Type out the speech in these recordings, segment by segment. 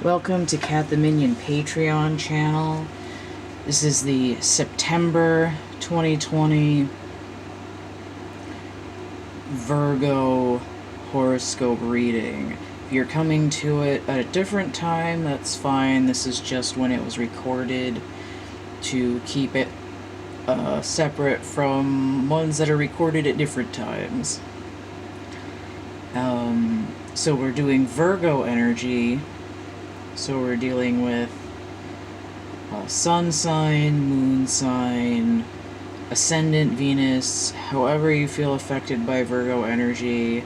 Welcome to CATtheMinion Patreon channel. This is the September 2020 Virgo horoscope reading. If you're coming to it at a different time, that's fine. This is just when it was recorded to keep it separate from ones that are recorded at different times. So we're doing Virgo energy. So we're dealing with sun sign, moon sign, ascendant Venus, however you feel affected by Virgo energy.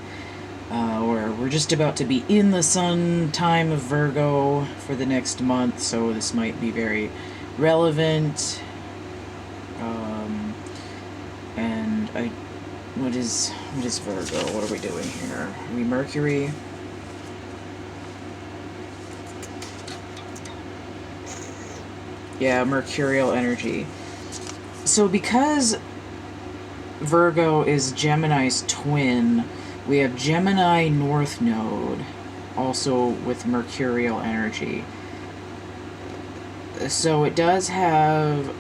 We're just about to be in the sun time of Virgo for the next month, so this might be very relevant. What is Virgo? What are we doing here? Are we Mercury? Yeah, mercurial energy. So because Virgo is Gemini's twin, we have Gemini North Node, also with mercurial energy. So it does have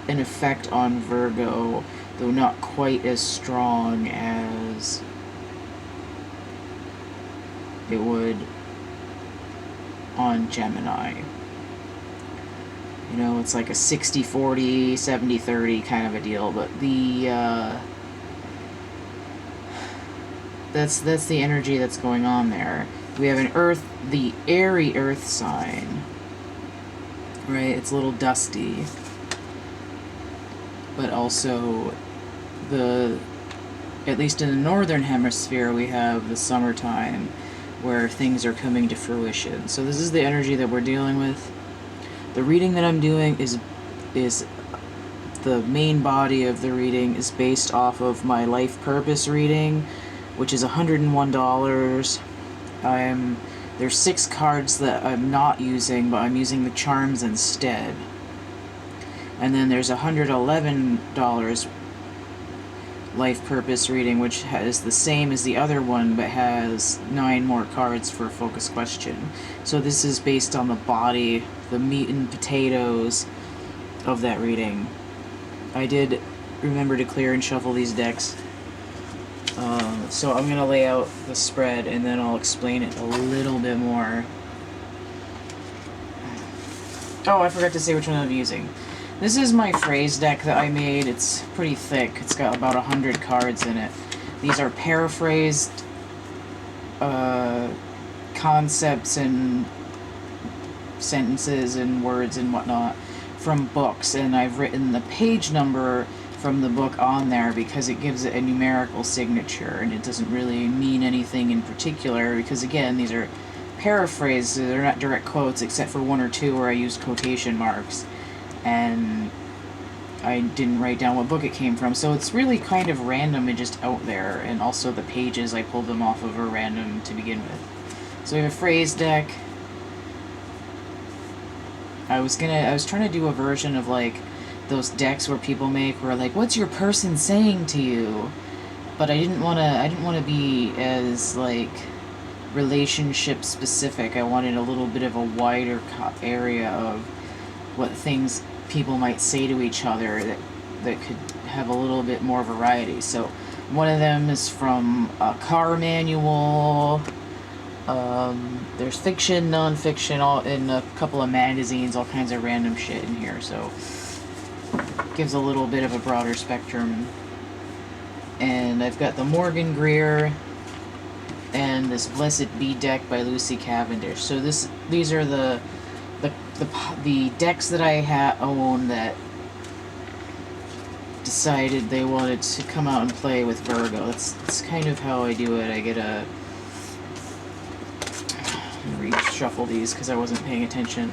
an effect on Virgo, though not quite as strong as it would on Gemini. You know, it's like a 60-40, 70-30 kind of a deal, but that's the energy that's going on there. We have the airy earth sign, right? It's a little dusty, but also at least in the northern hemisphere, we have the summertime where things are coming to fruition. So this is the energy that we're dealing with. The reading that I'm doing is the main body of the reading is based off of my life purpose reading, which is $101. There's 6 cards that I'm not using, but I'm using the charms instead. And then there's $111 life purpose reading, which has the same as the other one, but has 9 more cards for a focus question. So this is based on the body, the meat and potatoes of that reading. I did remember to clear and shuffle these decks. So I'm going to lay out the spread and then I'll explain it a little bit more. Oh, I forgot to say which one I'm using. This is my phrase deck that I made. It's pretty thick. It's got about 100 cards in it. These are paraphrased concepts and sentences and words and whatnot from books, and I've written the page number from the book on there because it gives it a numerical signature, and it doesn't really mean anything in particular because, again, these are paraphrased. They're not direct quotes except for 1 or 2 where I used quotation marks. And I didn't write down what book it came from, so it's really kind of random and just out there, and also the pages I pulled them off of are random to begin with. So we have a phrase deck. I was trying to do a version of like those decks where people make where like, what's your person saying to you? But I didn't want to be as like relationship specific. I wanted a little bit of a wider area of what things people might say to each other that could have a little bit more variety. So one of them is from a car manual. There's fiction, non-fiction, all in a couple of magazines, all kinds of random shit in here. So gives a little bit of a broader spectrum. And I've got the Morgan Greer and this Blessed Bee deck by Lucy Cavendish. So these are the decks that I own that decided they wanted to come out and play with Virgo. That's kind of how I do it. I get reshuffle these because I wasn't paying attention.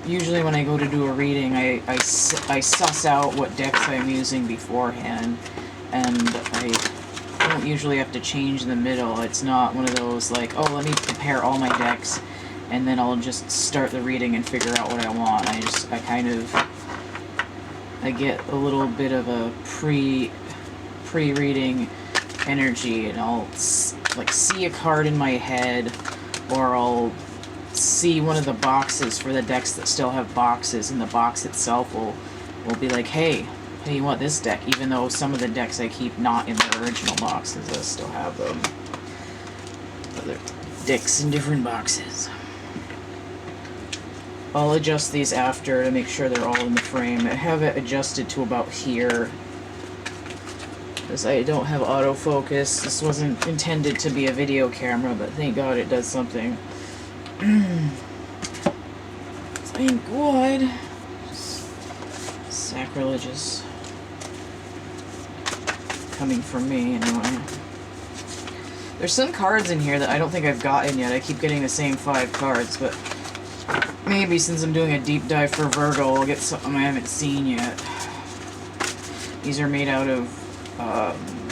Usually when I go to do a reading, I suss out what decks I'm using beforehand, and I don't usually have to change in the middle. It's not one of those like, oh, let me prepare all my decks and then I'll just start the reading and figure out what I want. I get a little bit of a pre-reading energy, and I'll like see a card in my head, or I'll see one of the boxes for the decks that still have boxes, and the box itself will be like, hey, you want this deck, even though some of the decks I keep not in the original boxes, I still have them. Other decks in different boxes. I'll adjust these after to make sure they're all in the frame. I have it adjusted to about here, because I don't have autofocus. This wasn't intended to be a video camera, but thank God it does something. Thank God. Sacrilegious. Coming from me, anyway. There's some cards in here that I don't think I've gotten yet. I keep getting the same 5 cards, but maybe since I'm doing a deep dive for Virgo, I'll get something I haven't seen yet. These are made out of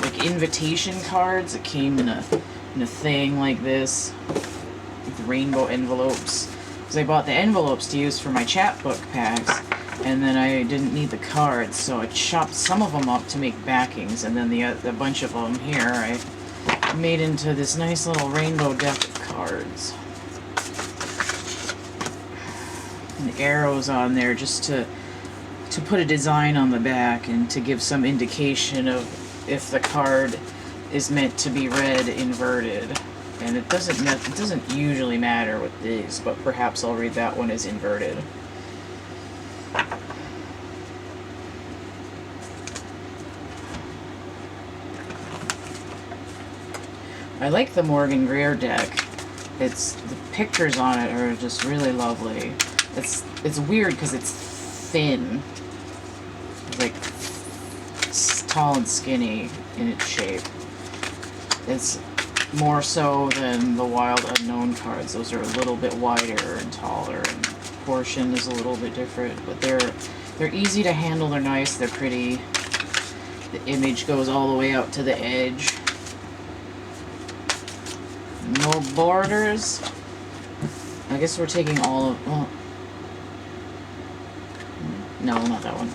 like invitation cards. It came in a thing like this with rainbow envelopes. Because I bought the envelopes to use for my chapbook packs, and then I didn't need the cards, so I chopped some of them up to make backings, and then the bunch of them here I made into this nice little rainbow deck of cards. And arrows on there just to put a design on the back and to give some indication of if the card is meant to be read inverted. And it doesn't usually matter with these, but perhaps I'll read that one as inverted. I like the Morgan Greer deck. The pictures on it are just really lovely. It's weird because it's thin. It's like tall and skinny in its shape. It's more so than the Wild Unknown cards. Those are a little bit wider and taller, and proportion is a little bit different, but they're easy to handle, they're nice, they're pretty. The image goes all the way out to the edge. No borders. I guess we're taking all of... Oh. No, not that one.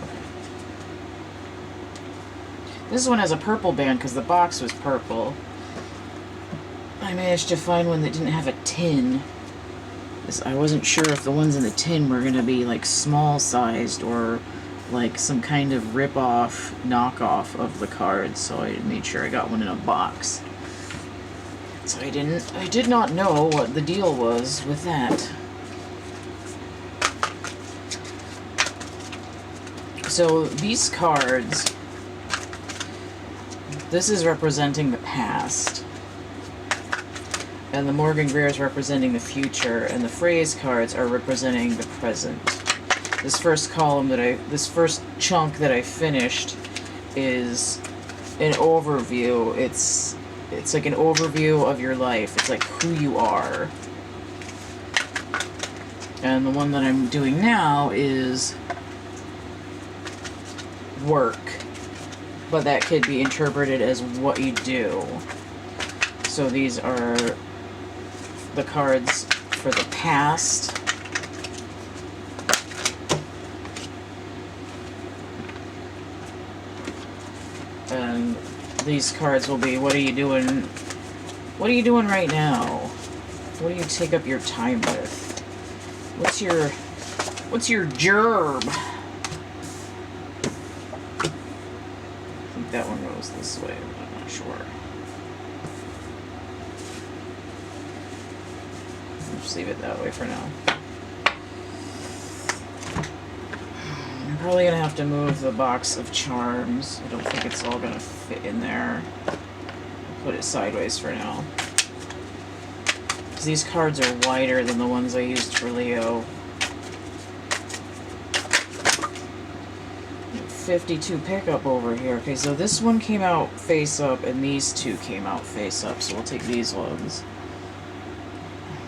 This one has a purple band because the box was purple. I managed to find one that didn't have a tin. I wasn't sure if the ones in the tin were going to be like small sized or like some kind of rip-off, knockoff of the cards, so I made sure I got one in a box. So I did not know what the deal was with that. So these cards, this is representing the past, and the Morgan Greer is representing the future, and the phrase cards are representing the present. This first column this first chunk that I finished is an overview. It's like an overview of your life. It's like who you are. And the one that I'm doing now is work. But that could be interpreted as what you do. So these are the cards for the past. And these cards will be, what are you doing? What are you doing right now? What do you take up your time with? What's your gerb? I think that one goes this way, but I'm not sure. I'll just leave it that way for now. I'm probably going to have to move the box of charms. I don't think it's all going to fit in there. I'll put it sideways for now. Because these cards are wider than the ones I used for Leo. 52 pickup over here. Okay, so this one came out face up, and these two came out face up, so we'll take these ones.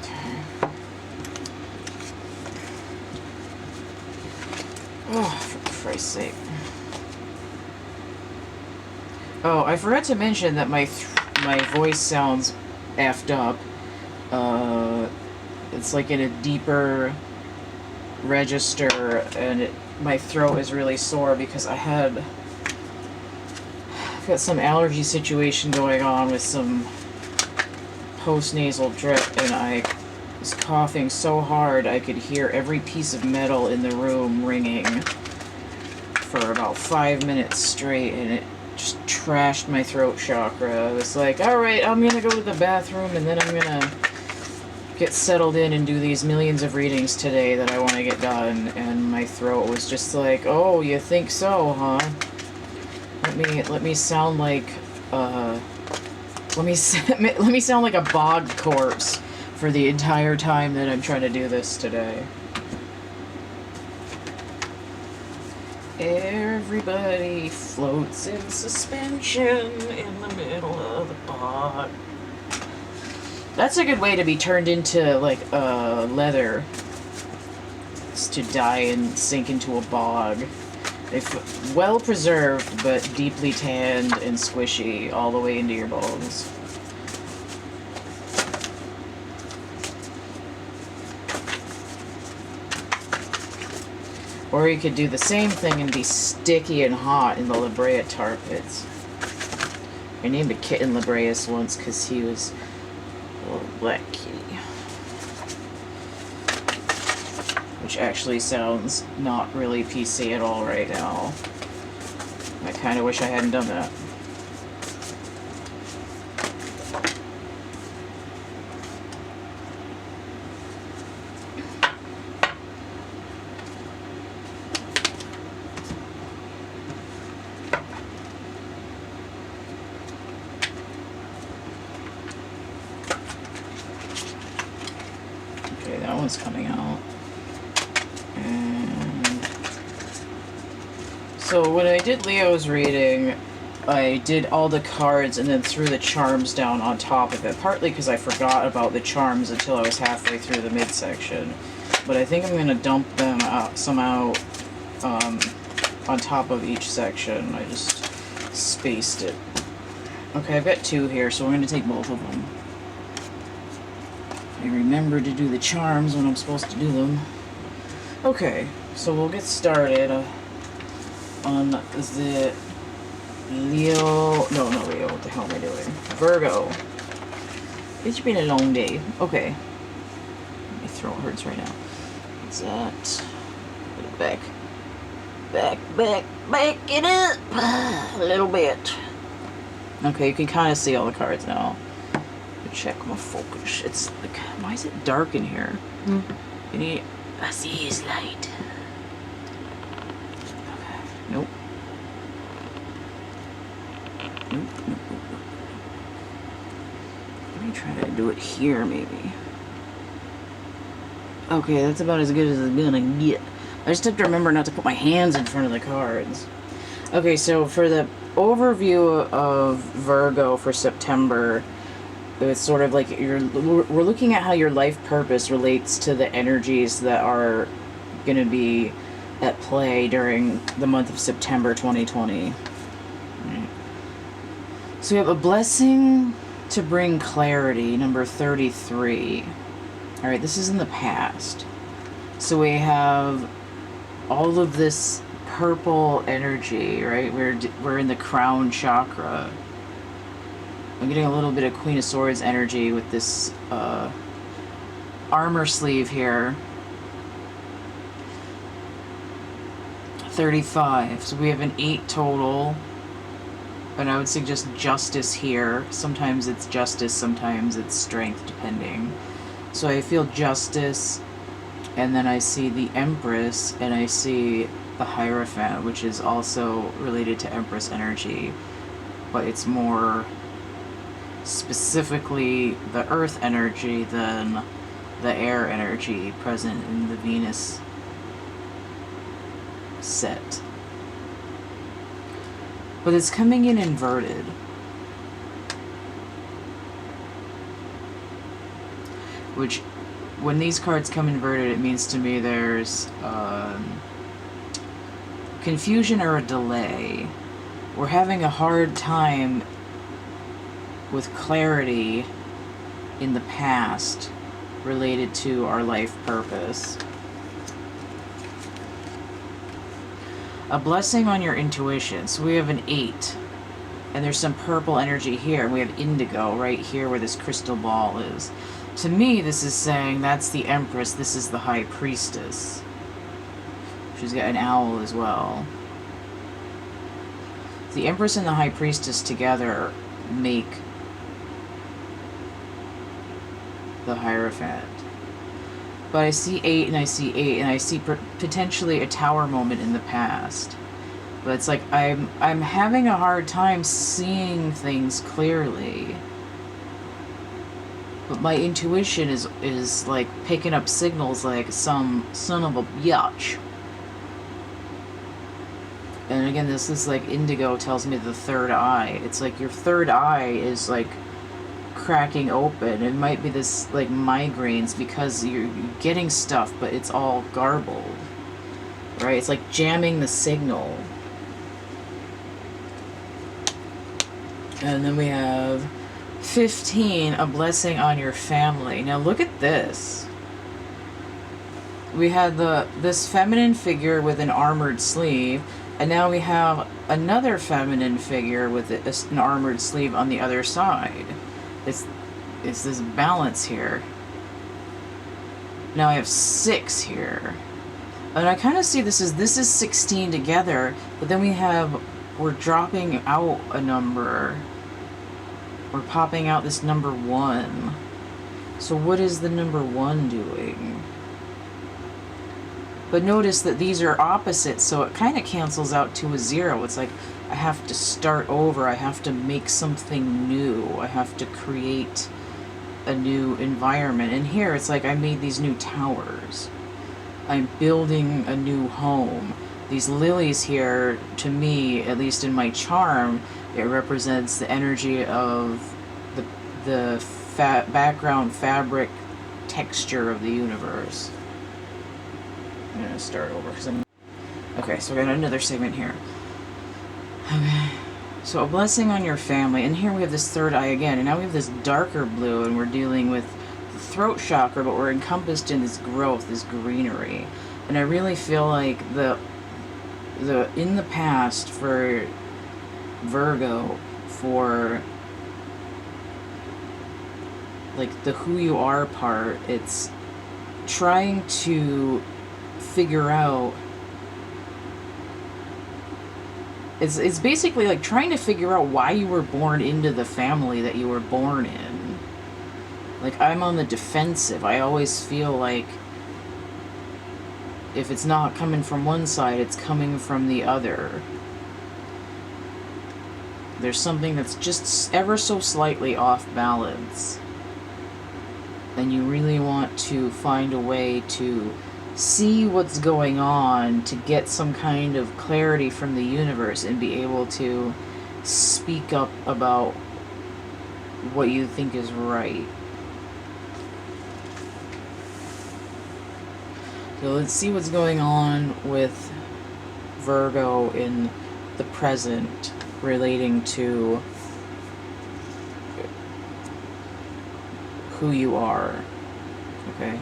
Okay. Oh, for Christ's sake. Oh, I forgot to mention that my voice sounds effed up. It's like in a deeper register, and my throat is really sore because I've got some allergy situation going on with some post-nasal drip, and I was coughing so hard I could hear every piece of metal in the room ringing for about 5 minutes straight, and it just trashed my throat chakra. I was like, alright, I'm gonna go to the bathroom and then I'm gonna get settled in and do these millions of readings today that I want to get done. And my throat was just like, oh, you think so, huh? Let me sound like let me sound like a bog corpse for the entire time that I'm trying to do this today. Everybody floats in suspension in the middle of the bog. That's a good way to be turned into, like, leather. It's to die and sink into a bog. It's well preserved, but deeply tanned and squishy all the way into your bones. Or you could do the same thing and be sticky and hot in the La Brea tar pits. I named a kitten La Breas once because he was a little black kitty. Which actually sounds not really PC at all right now. I kind of wish I hadn't done that. Okay, that one's coming out. So when I did Leo's reading, I did all the cards and then threw the charms down on top of it, partly because I forgot about the charms until I was halfway through the midsection. But I think I'm going to dump them out, some out on top of each section. I just spaced it. Okay, I've got two here, so we're going to take both of them. I remember to do the charms when I'm supposed to do them. Okay, so we'll get started on the Leo... No, not Leo. What the hell am I doing? Virgo. It's been a long day. Okay. My throat hurts right now. What's that? Put it back. Back it up a little bit. Okay, you can kind of see all the cards now. Check my focus. It's like, why is it dark in here? I see his light. Okay. Nope. Nope. Let me try to do it here, maybe. Okay, that's about as good as it's gonna get. I just have to remember not to put my hands in front of the cards. Okay, so for the overview of Virgo for September, it's sort of like we're looking at how your life purpose relates to the energies that are going to be at play during the month of September 2020. Right. So we have a blessing to bring clarity, number 33. All right, this is in the past. So we have all of this purple energy, right? We're in the crown chakra. I'm getting a little bit of Queen of Swords energy with this armor sleeve here. 35. So we have an 8 total. And I would suggest justice here. Sometimes it's justice, sometimes it's strength, depending. So I feel justice, and then I see the Empress, and I see the Hierophant, which is also related to Empress energy, but it's more specifically the earth energy than the air energy present in the Venus set. But it's coming in inverted. Which, when these cards come inverted, it means to me there's confusion or a delay. We're having a hard time with clarity in the past related to our life purpose. A blessing on your intuition. So we have an 8, and there's some purple energy here, and we have indigo right here where this crystal ball is. to me, this is saying that's the Empress, this is the High Priestess. She's got an owl as well. The Empress and the High Priestess together make the Hierophant. But I see 8 and I see 8 and I see potentially a tower moment in the past. But it's like I'm having a hard time seeing things clearly. But my intuition is like picking up signals like some son of a biatch. And again, this is like indigo tells me the third eye. It's like your third eye is like cracking open. It might be this like migraines because you're getting stuff, but it's all garbled. Right? It's like jamming the signal. And then we have 15, a blessing on your family. Now look at this. We had this feminine figure with an armored sleeve, and now we have another feminine figure with an armored sleeve on the other side. It's this balance here. Now I have 6 here. And I kind of see this is 16 together, but then we're dropping out a number. We're popping out this number 1. So what is the number 1 doing? But notice that these are opposites, so it kind of cancels out to a 0. It's like I have to start over. I have to make something new. I have to create a new environment. And here it's like I made these new towers. I'm building a new home. These lilies here, to me, at least in my charm, it represents the energy of the background fabric texture of the universe. I'm going to start over because okay, so we got another segment here. Okay. So a blessing on your family. And here we have this third eye again. And now we have this darker blue, and we're dealing with the throat chakra, but we're encompassed in this growth, this greenery. And I really feel like in the past for Virgo, for like the who you are part, it's trying to figure out, it's basically like trying to figure out why you were born into the family that you were born in. Like, I'm on the defensive. I always feel like if it's not coming from one side, it's coming from the other. There's something that's just ever so slightly off balance. And you really want to find a way to see what's going on, to get some kind of clarity from the universe and be able to speak up about what you think is right. So let's see what's going on with Virgo in the present relating to who you are. Okay?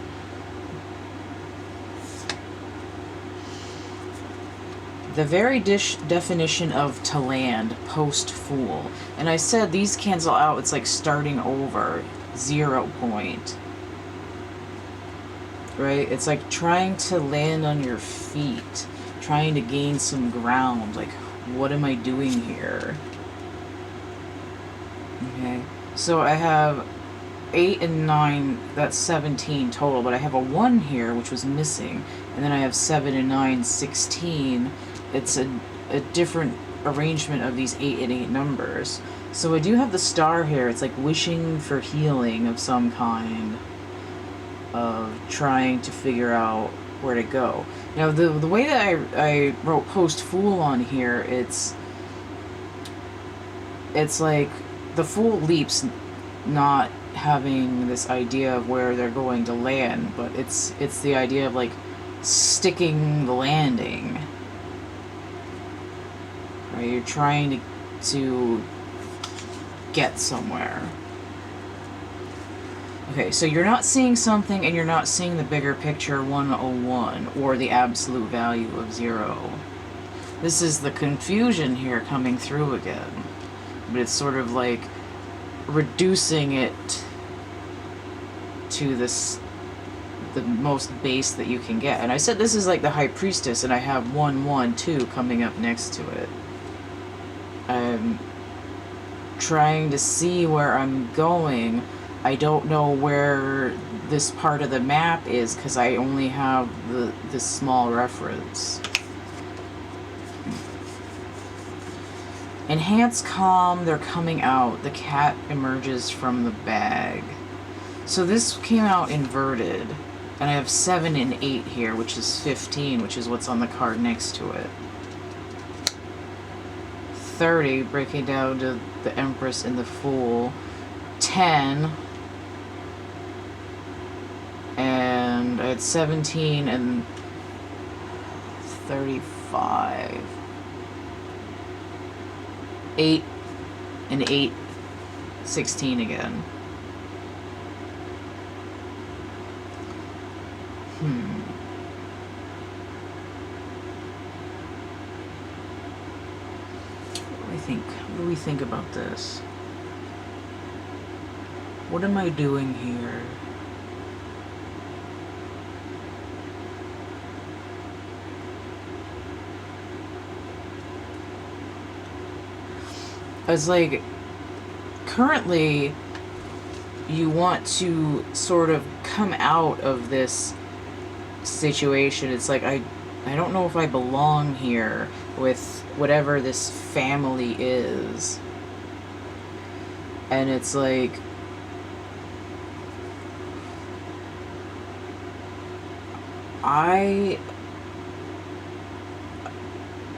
The very definition of to land, post-fool. And I said these cancel out, it's like starting over, 0 point. Right? It's like trying to land on your feet, trying to gain some ground. Like, what am I doing here? Okay, so I have 8 and 9, that's 17 total, but I have a 1 here, which was missing, and then I have 7 and 9, 16. It's a different arrangement of these 8 and 8 numbers. So I do have the star here. It's like wishing for healing of some kind, of trying to figure out where to go. Now, the way that I wrote post-fool on here, it's like the fool leaps, not having this idea of where they're going to land, but it's the idea of like sticking the landing. Right? You're trying to get somewhere. Okay, so you're not seeing something and you're not seeing the bigger picture 101 or the absolute value of 0. This is the confusion here coming through again. But it's sort of like reducing it to this, the most base that you can get. And I said this is like the High Priestess, and I have 112 coming up next to it. I'm trying to see where I'm going. I don't know where this part of the map is because I only have this small reference. Enhance calm, they're coming out. The cat emerges from the bag. So this came out inverted. And I have 7 and 8 here, which is 15, which is what's on the card next to it. 30, breaking down to the Empress and the Fool. 10. And I had 17 and 35. 8 and 8, 16 again. What do we think about this? What am I doing here? It's like, currently, you want to sort of come out of this situation. It's like, I don't know if I belong here with whatever this family is. And it's like,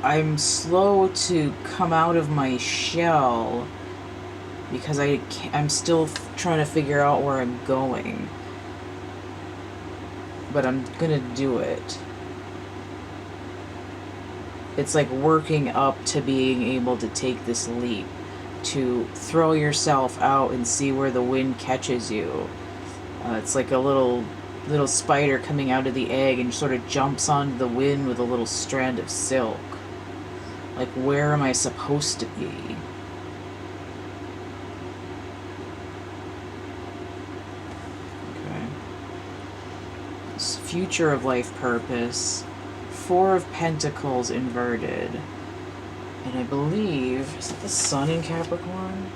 I'm slow to come out of my shell because I'm still trying to figure out where I'm going. But I'm gonna do it. It's like working up to being able to take this leap, to throw yourself out and see where the wind catches you. It's like a little spider coming out of the egg and sort of jumps onto the wind with a little strand of silk. Like, where am I supposed to be? Okay. This future of life purpose. 4 of Pentacles inverted. And I believe, is it the Sun in Capricorn?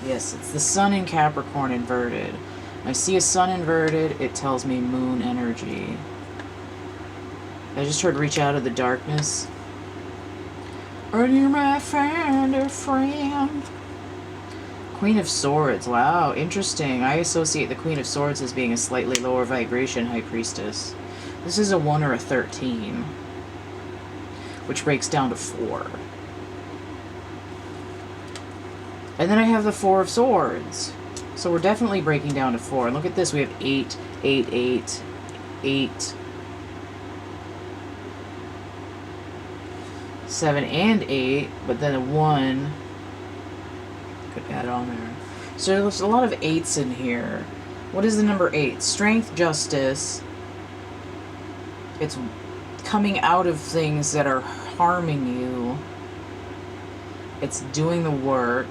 Yes, it's the Sun in Capricorn inverted. When I see a Sun inverted, it tells me moon energy. I just heard reach out of the darkness. Are you my friend or friend? Queen of Swords. Wow, interesting. I associate the Queen of Swords as being a slightly lower vibration High Priestess. This is a 1 or a 13, which breaks down to 4. And then I have the 4 of Swords. So we're definitely breaking down to 4. And look at this, we have 8, 8, 8, 8, 7 and 8, but then a 1 could add on there. So there's a lot of 8s in here. What is the number 8? Strength, justice. It's coming out of things that are harming you. It's doing the work.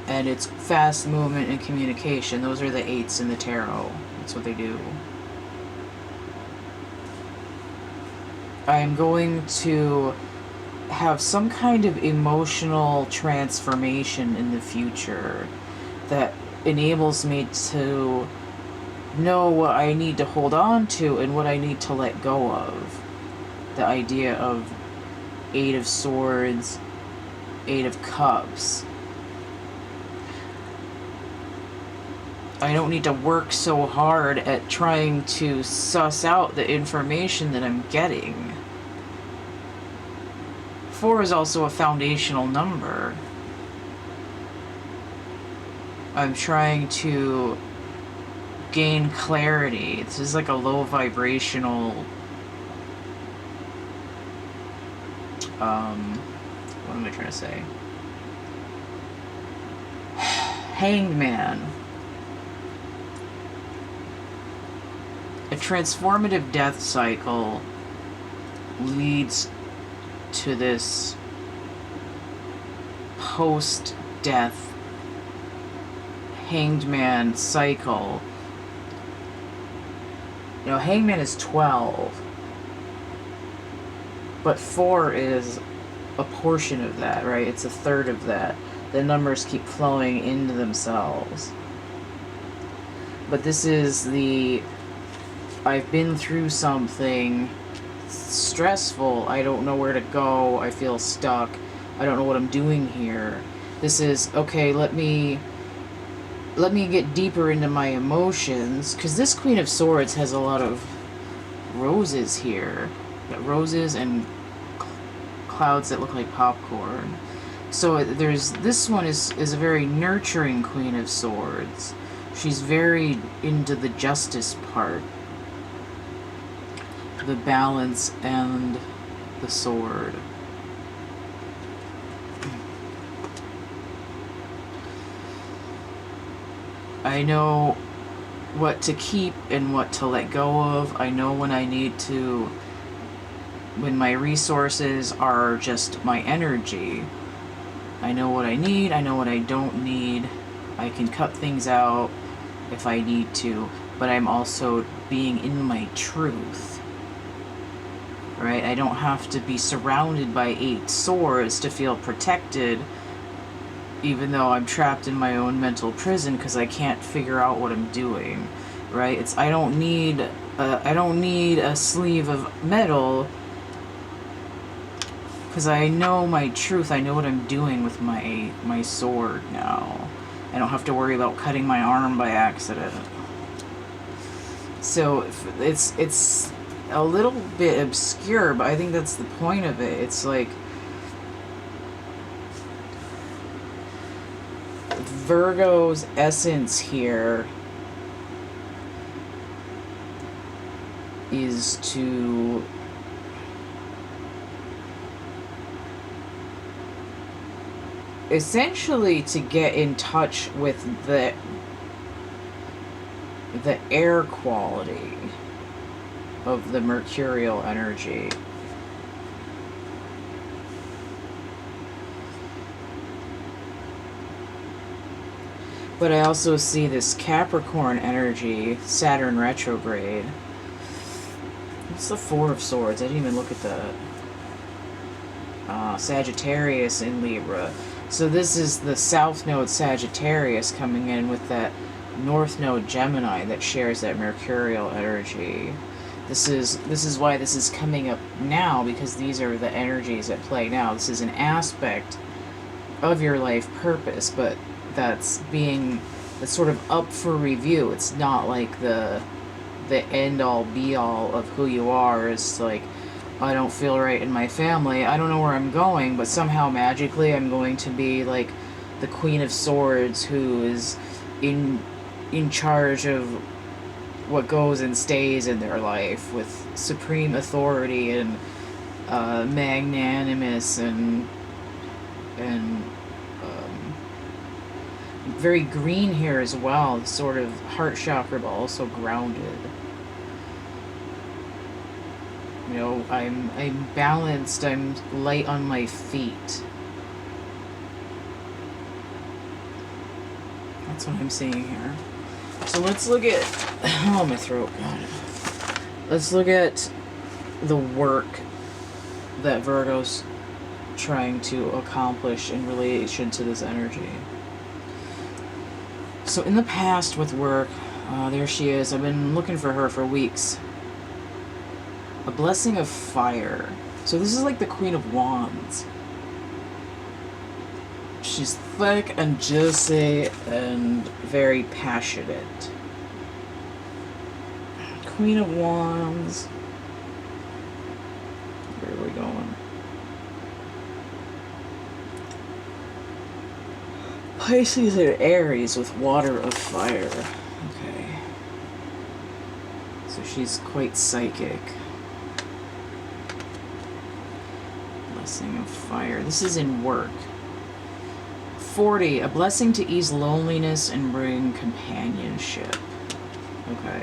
And it's fast movement and communication. Those are the 8s in the tarot. That's what they do. I'm going to have some kind of emotional transformation in the future that enables me to know what I need to hold on to and what I need to let go of. The idea of 8 of Swords, 8 of Cups. I don't need to work so hard at trying to suss out the information that I'm getting. 4 is also a foundational number. I'm trying to gain clarity. This is like a low vibrational what am I trying to say? Hanged Man. A transformative death cycle leads to this post-death Hanged Man cycle. You know, Hanged Man is 12. But 4 is a portion of that, right? It's a third of that. The numbers keep flowing into themselves. But this is the... I've been through something stressful. I don't know where to go. I feel stuck. I don't know what I'm doing here. This is, okay, let me get deeper into my emotions. Because this Queen of Swords has a lot of roses here. Got roses and clouds that look like popcorn. So there's, this one is a very nurturing Queen of Swords. She's very into the justice part. The balance and the sword. I know what to keep and what to let go of. I know when I need to, when my resources are just my energy. I know what I need, I know what I don't need. I can cut things out if I need to, but I'm also being in my truth. Right? I don't have to be surrounded by 8 swords to feel protected, even though I'm trapped in my own mental prison because I can't figure out what I'm doing. Right? It's, I don't need a sleeve of metal because I know my truth. I know what I'm doing with my sword now. I don't have to worry about cutting my arm by accident. So it's a little bit obscure, but I think that's the point of it. It's like Virgo's essence here is to essentially to get in touch with the air quality of the mercurial energy. But I also see this Capricorn energy, Saturn retrograde. It's the 4 of Swords. I didn't even look at the Sagittarius in Libra. So this is the South Node Sagittarius coming in with that North Node Gemini that shares that mercurial energy. This is why this is coming up now, because these are the energies at play now. This is an aspect of your life purpose, but that's sort of up for review. It's not like the end all be all of who you are. It's like, I don't feel right in my family. I don't know where I'm going, but somehow magically I'm going to be like the Queen of Swords who is in charge of what goes and stays in their life with supreme authority and magnanimous and very green here as well, sort of heart chakra, but also grounded. You know, I'm balanced, I'm light on my feet. That's what I'm seeing here. So let's look at, oh, my throat, God. Let's look at the work that Virgo's trying to accomplish in relation to this energy. So in the past with work, there she is. I've been looking for her for weeks. A blessing of fire. So this is like the Queen of Wands. She's thick and juicy and very passionate. Queen of Wands. Where are we going? Pisces and Aries with water of fire. Okay. So she's quite psychic. Blessing of fire. This is in work. 40. A blessing to ease loneliness and bring companionship. Okay.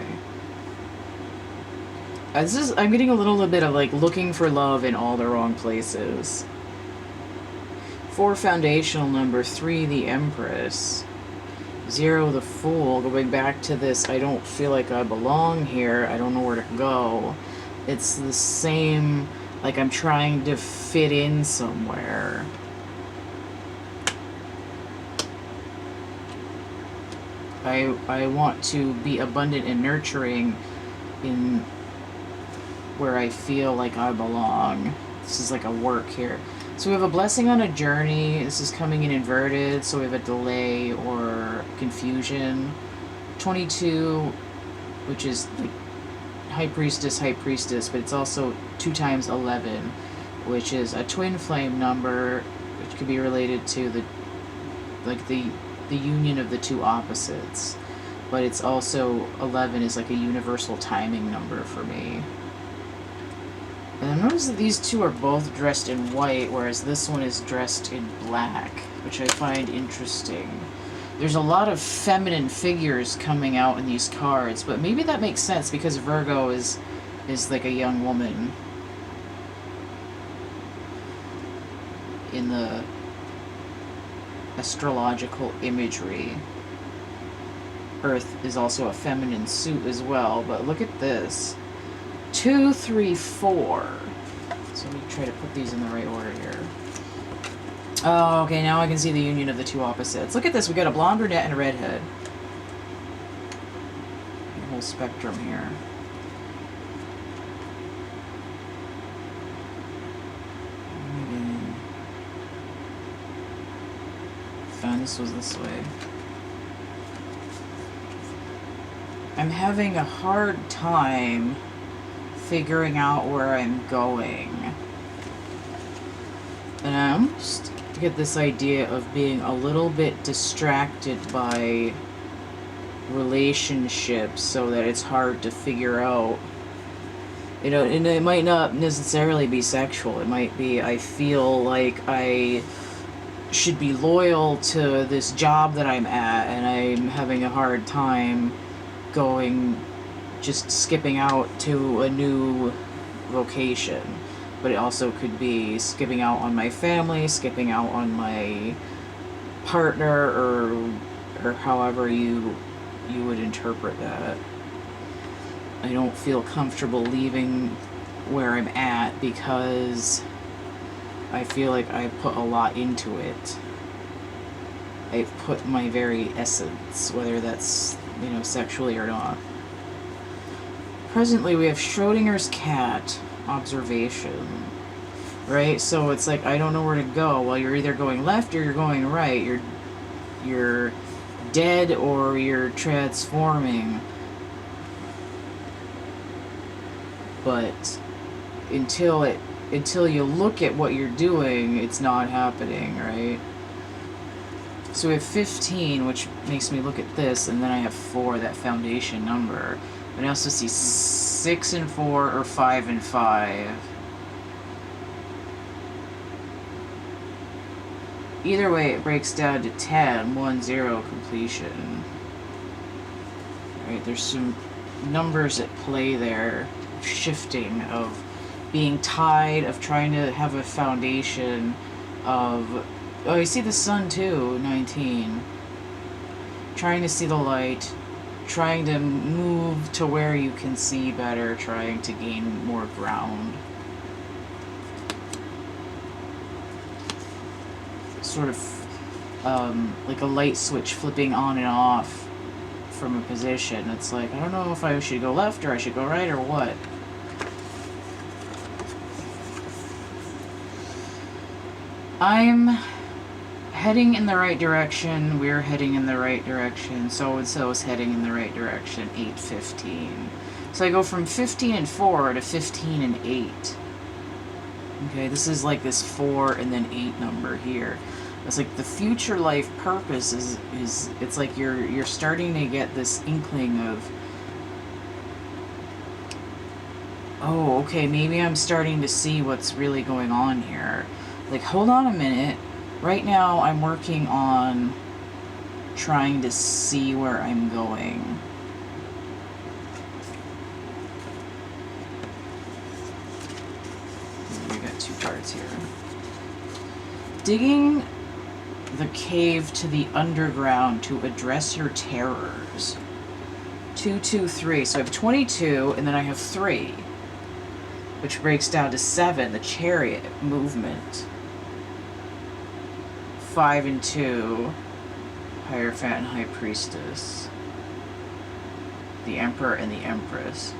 I'm getting a little bit of like looking for love in all the wrong places. 4 foundational number 3, the Empress. 0, the Fool, going back to this, I don't feel like I belong here, I don't know where to go. It's the same, like I'm trying to fit in somewhere. I want to be abundant and nurturing in where I feel like I belong. This is like a work here. So we have a blessing on a journey. This is coming in inverted, so we have a delay or confusion. 22, which is like high priestess, but it's also 2 times 11, which is a twin flame number, which could be related to the union of the two opposites. But it's also 11 is like a universal timing number for me. And I notice that these two are both dressed in white, whereas this one is dressed in black, which I find interesting. There's a lot of feminine figures coming out in these cards, but maybe that makes sense because Virgo is like a young woman in the astrological imagery. Earth is also a feminine suit as well, but look at this. 2, 3, 4. So let me try to put these in the right order here. Oh, okay, now I can see the union of the two opposites. Look at this, we got a blonde brunette and a redhead. The whole spectrum here. Found this was this way. I'm having a hard time figuring out where I'm going. And I almost get this idea of being a little bit distracted by relationships so that it's hard to figure out. You know, and it might not necessarily be sexual. It might be I feel like I should be loyal to this job that I'm at, and I'm having a hard time just skipping out to a new vocation. But it also could be skipping out on my family, skipping out on my partner, or however you would interpret that. I don't feel comfortable leaving where I'm at because I feel like I put a lot into it. I've put my very essence, whether that's, you know, sexually or not. Presently, we have Schrodinger's cat, observation, right? So it's like, I don't know where to go. Well, you're either going left or you're going right. You're dead or you're transforming. But until you look at what you're doing, it's not happening, right? So we have 15, which makes me look at this, and then I have 4, that foundation number. And I also see 6 and 4 or 5 and 5. Either way, it breaks down to 10, 1, 0, completion. Right, there's some numbers at play there, shifting, of being tied, of trying to have a foundation, of... Oh, you see the sun too, 19. Trying to see the light, trying to move to where you can see better, trying to gain more ground. Sort of like a light switch flipping on and off from a position. It's like, I don't know if I should go left or I should go right or what. I'm heading in the right direction. We're heading in the right direction. So-and-so is heading in the right direction. 8-15. So I go from 15 and 4 to 15 and 8. Okay, this is like this 4 and then 8 number here. It's like the future life purpose is it's like you're starting to get this inkling of, oh, okay, maybe I'm starting to see what's really going on here. Like, hold on a minute. Right now, I'm working on trying to see where I'm going. We got 2 cards here. Digging the cave to the underground to address your terrors. 2, 2, 3. So I have 22, and then I have 3, which breaks down to 7, the chariot movement. 5 and 2, Hierophant and High Priestess. The Emperor and the Empress.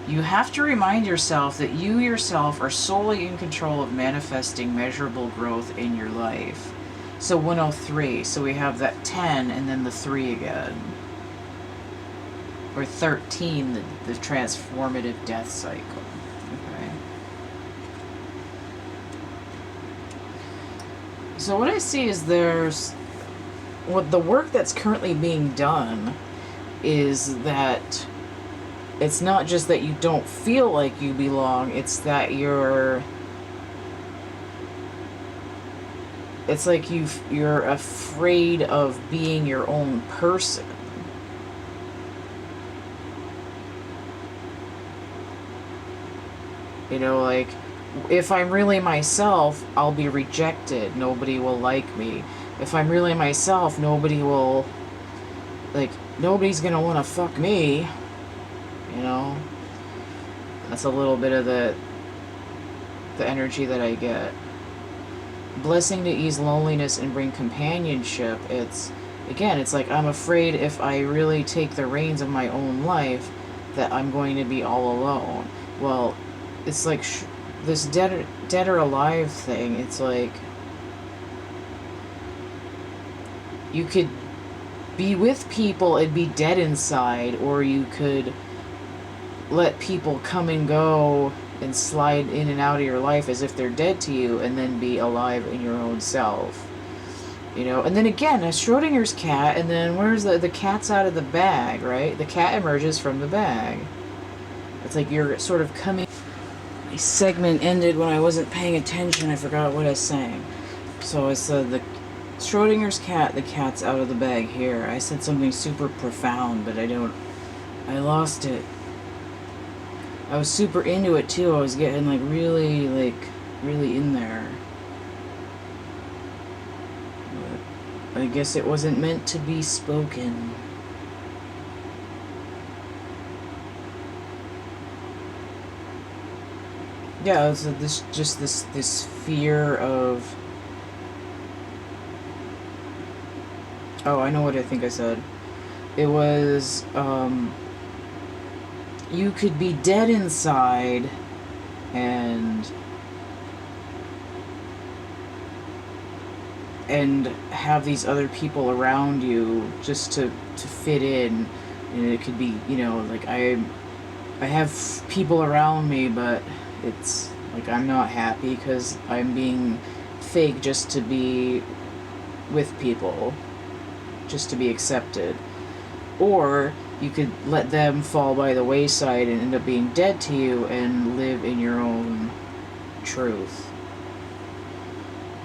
You have to remind yourself that you yourself are solely in control of manifesting measurable growth in your life. So 103, so we have that 10 and then the 3 again. Or 13, the transformative death cycle. Okay. So what I see is what the work that's currently being done is that it's not just that you don't feel like you belong, it's that it's like you're afraid of being your own person. You know, like, if I'm really myself, I'll be rejected. Nobody will like me. If I'm really myself, nobody's gonna want to fuck me. You know? That's a little bit of the energy that I get. Blessing to ease loneliness and bring companionship. It's like I'm afraid if I really take the reins of my own life that I'm going to be all alone. Well, it's like this dead or alive thing. It's like you could be with people and be dead inside, or you could let people come and go and slide in and out of your life as if they're dead to you, and then be alive in your own self. You know, and then again, a Schrodinger's cat, and then where's the cat's out of the bag, right? The cat emerges from the bag. It's like you're sort of coming. My segment ended when I wasn't paying attention. I forgot what I was saying. So I said the Schrodinger's cat, the cat's out of the bag here. I said something super profound, but I lost it. I was super into it too. I was getting really in there. But I guess it wasn't meant to be spoken. Yeah, so this fear of... Oh, I know what I think I said. It was, you could be dead inside and have these other people around you just to fit in. And it could be, you know, like I have people around me, but it's like I'm not happy because I'm being fake just to be with people, just to be accepted. Or you could let them fall by the wayside and end up being dead to you and live in your own truth.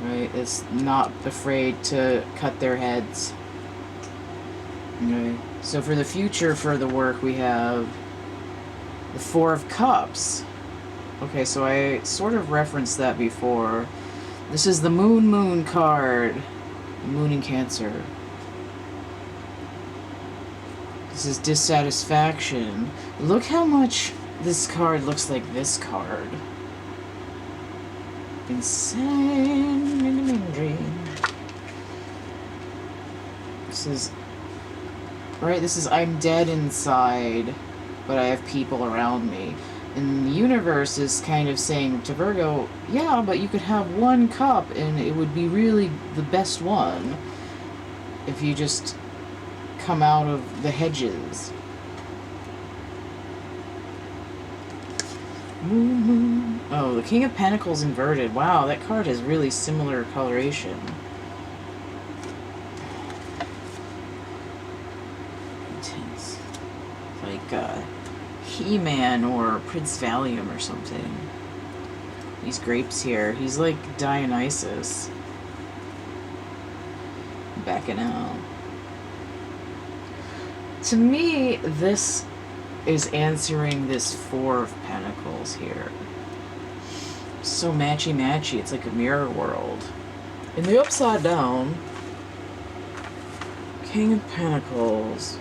Right? It's not afraid to cut their heads. Okay. So for the future, for the work, we have the Four of Cups. Okay, so I sort of referenced that before. This is the Moon card. Moon in Cancer. This is dissatisfaction. Look how much this card looks like this card. Insane in the dream. This is... Right, this is I'm dead inside, but I have people around me. And the universe is kind of saying to Virgo, yeah, but you could have one cup and it would be really the best one if you just come out of the hedges. Oh, the King of Pentacles inverted. Wow, that card has really similar coloration. Intense. Like, He-Man or Prince Valium or something. These grapes here. He's like Dionysus. Backing out. To me, this is answering this Four of Pentacles here. So matchy-matchy. It's like a mirror world. In the Upside Down, King of Pentacles.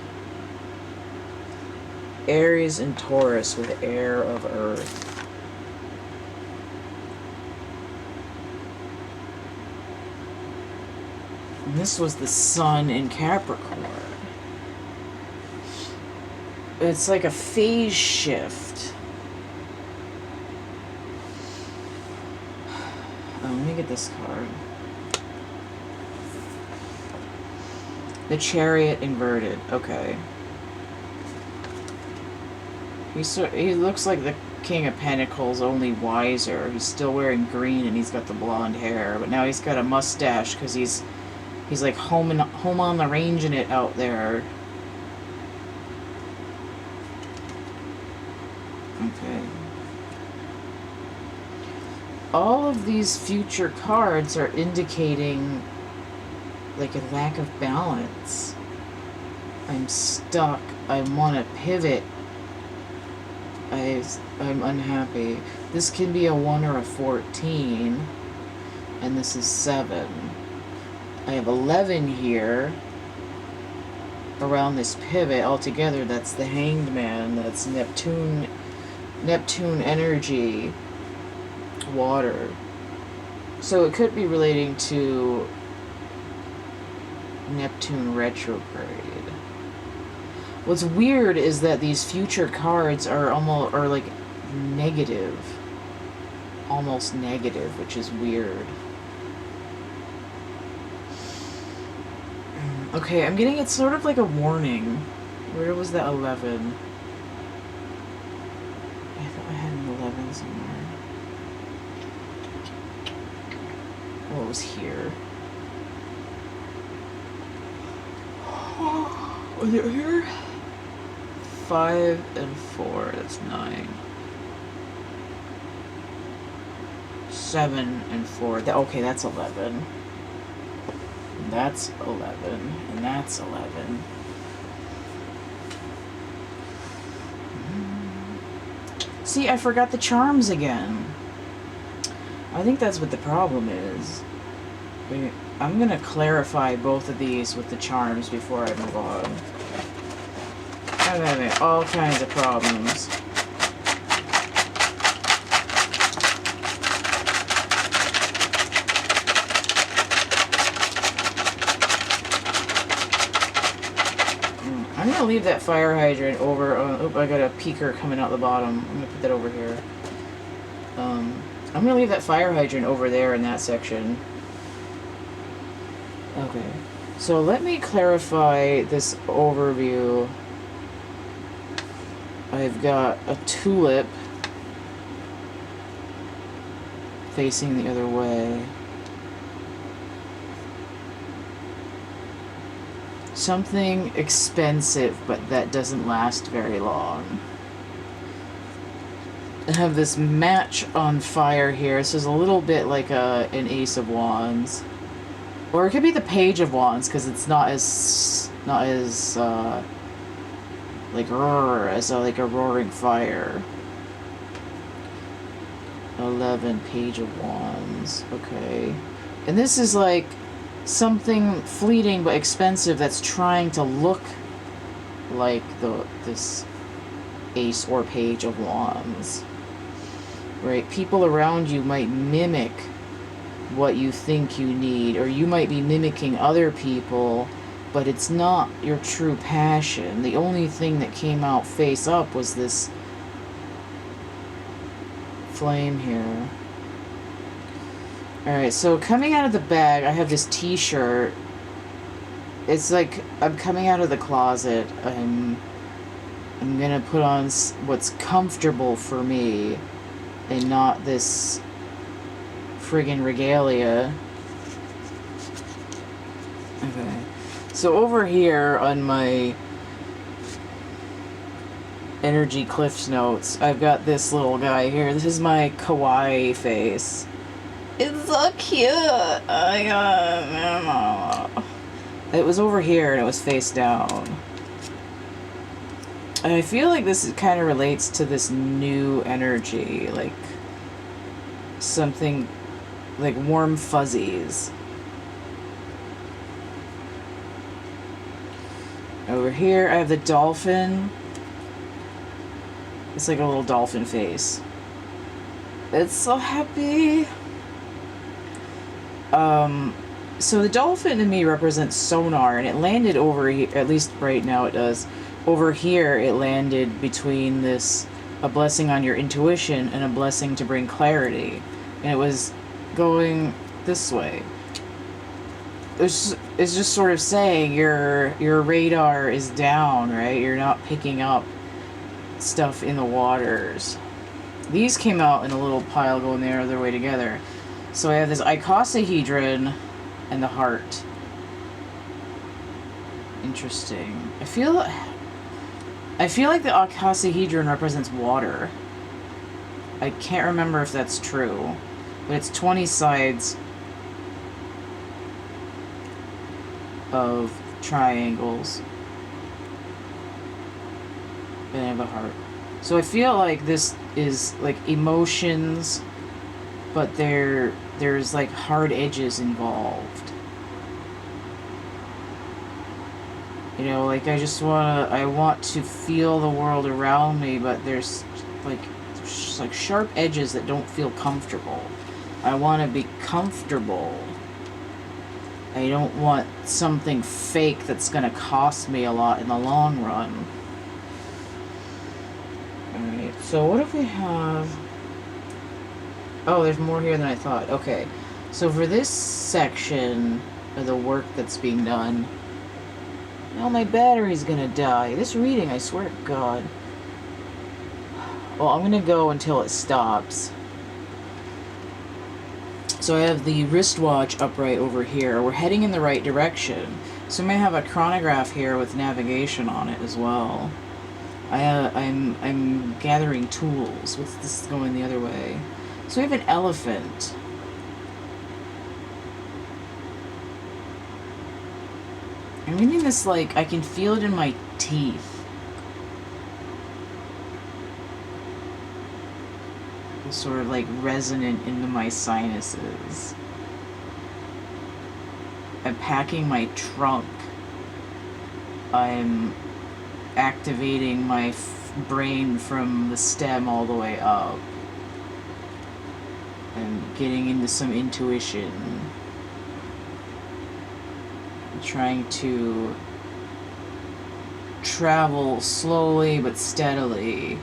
Aries and Taurus with air of earth. And this was the sun in Capricorn. It's like a phase shift. Oh, let me get this card. The Chariot inverted. Okay. He looks like the King of Pentacles, only wiser. He's still wearing green and he's got the blonde hair, but now he's got a mustache because he's like home on the range in it out there. Okay. All of these future cards are indicating like a lack of balance. I'm stuck. I want to pivot. I'm unhappy. This can be a 1 or a 14. And this is 7. I have 11 here. Around this pivot altogether, that's the Hanged Man. That's Neptune energy. Water. So it could be relating to Neptune retrograde. What's weird is that these future cards are like negative. Almost negative, which is weird. Okay, I'm getting it's sort of like a warning. Where was that 11? I thought I had an 11 somewhere. Oh, it was here. Was it here? 5 and 4, that's 9. 7 and 4, okay, that's 11. And that's 11, and that's 11. See, I forgot the charms again. I think that's what the problem is. I'm gonna clarify both of these with the charms before I move on. I'm having all kinds of problems. I'm gonna leave that fire hydrant over. Oh, I got a peeker coming out the bottom. I'm gonna put that over here. I'm gonna leave that fire hydrant over there in that section. Okay, so let me clarify this overview. I've got a tulip facing the other way. Something expensive, but that doesn't last very long. I have this match on fire here. This is a little bit like an Ace of Wands. Or it could be the Page of Wands, because it's not as like like a roaring fire. 11, Page of Wands. Okay. And this is like something fleeting but expensive that's trying to look like this Ace or Page of Wands. Right? People around you might mimic what you think you need, or you might be mimicking other people, but it's not your true passion. The only thing that came out face up was this flame here. Alright, so coming out of the bag, I have this t-shirt. It's like I'm coming out of the closet. I'm gonna put on what's comfortable for me and not this friggin' regalia. Okay. So over here on my energy Cliffs Notes, I've got this little guy here. This is my kawaii face. It's so cute. It was over here and it was face down. And I feel like this kind of relates to this new energy, like something like warm fuzzies. Over here, I have the dolphin. It's like a little dolphin face. It's so happy. So the dolphin to me represents sonar, and it landed over here, at least right now it does. Over here, it landed between this, a blessing on your intuition and a blessing to bring clarity. And it was going this way. It's just sort of saying your radar is down, right? You're not picking up stuff in the waters. These came out in a little pile going the other way together. So I have this icosahedron and the heart. Interesting. I feel like the icosahedron represents water. I can't remember if that's true, but it's 20 sides of triangles. And I have a heart. So I feel like this is like emotions, but there's like hard edges involved. You know, like I want to feel the world around me, but there's like sharp edges that don't feel comfortable. I want to be comfortable. I don't want something fake that's going to cost me a lot in the long run. Alright, so what if we have... Oh, there's more here than I thought. Okay, so for this section of the work that's being done... Oh, my battery's gonna die. This reading, I swear to God. Well, I'm gonna go until it stops. So I have the wristwatch upright over here. We're heading in the right direction. So I may have a chronograph here with navigation on it as well. I'm gathering tools. What's this going the other way? So we have an elephant. I'm reading this like I can feel it in my teeth. It's sort of like resonant into my sinuses. I'm packing my trunk. I'm activating my brain from the stem all the way up. I'm getting into some intuition. I'm trying to travel slowly but steadily.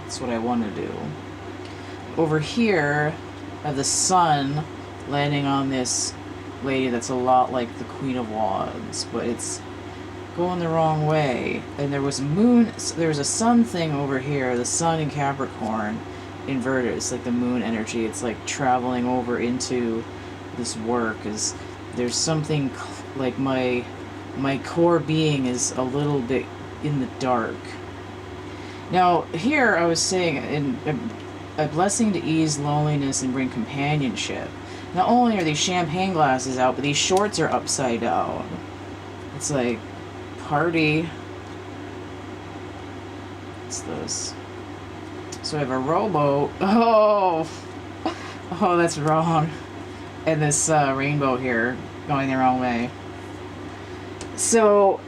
That's what I want to do. Over here, I have the sun landing on this lady that's a lot like the Queen of Wands, but it's going the wrong way. And there was a sun thing over here, the sun in Capricorn inverted. It's like the moon energy. It's like traveling over into this work. There's something like my core being is a little bit in the dark. Now here I was saying a blessing to ease loneliness and bring companionship. Not only are these champagne glasses out, but these shorts are upside down. It's like party. What's this? So I have a rowboat. Oh, that's wrong. And this rainbow here going the wrong way. So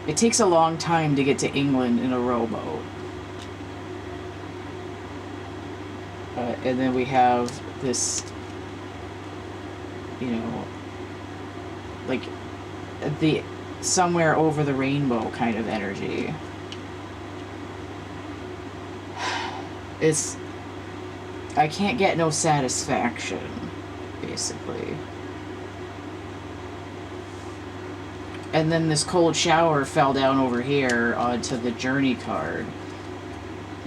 it takes a long time to get to England in a rowboat. And then we have this, you know, like the somewhere over the rainbow kind of energy. I can't get no satisfaction, basically. And then this cold shower fell down over here onto the journey card.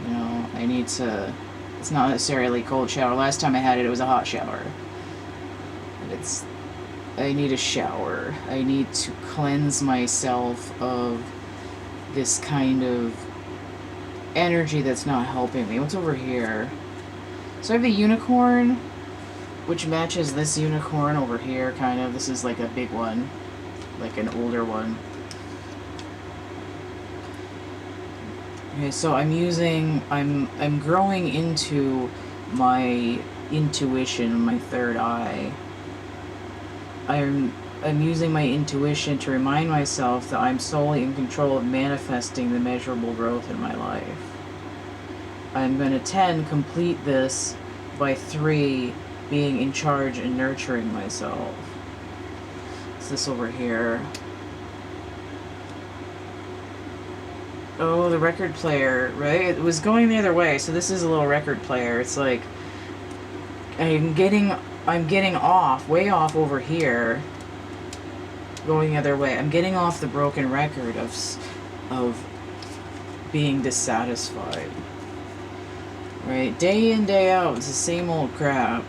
You know, I need to... It's not necessarily a cold shower. Last time I had it, it was a hot shower. But I need a shower. I need to cleanse myself of this kind of energy that's not helping me. What's over here? So I have a unicorn, which matches this unicorn over here, kind of. This is like a big one. Like an older one. Okay, so I'm growing into my intuition, my third eye. I'm using my intuition to remind myself that I'm solely in control of manifesting the measurable growth in my life. I'm going to 10 complete this by 3 being in charge and nurturing myself. What's this over here? Oh, the record player, right? It was going the other way, so this is a little record player. It's like I'm getting off, way off over here, going the other way. I'm getting off the broken record of being dissatisfied. Right? Day in, day out, it's the same old crap.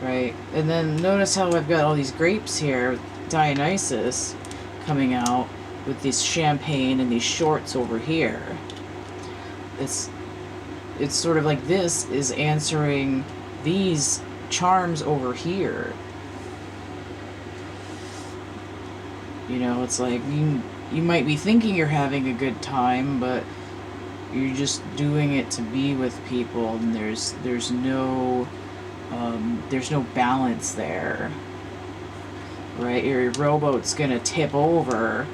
Right? And then notice how I've got all these grapes here, Dionysus, coming out with this champagne and these shorts over here. It's sort of like this is answering these charms over here. You know, it's like you might be thinking you're having a good time, but you're just doing it to be with people, and there's no balance there, right? Your rowboat's gonna tip over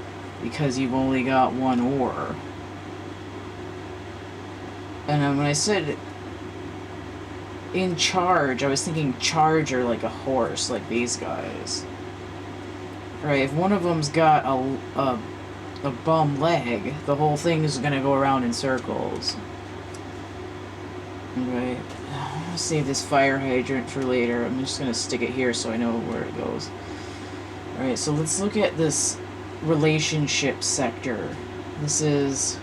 because you've only got one oar. And when I said in charge, I was thinking charger like a horse, like these guys. Right? If one of them's got a bum leg, the whole thing is gonna go around in circles. Right? I'm gonna save this fire hydrant for later. I'm just gonna stick it here so I know where it goes. Alright, so let's look at this relationship sector. This is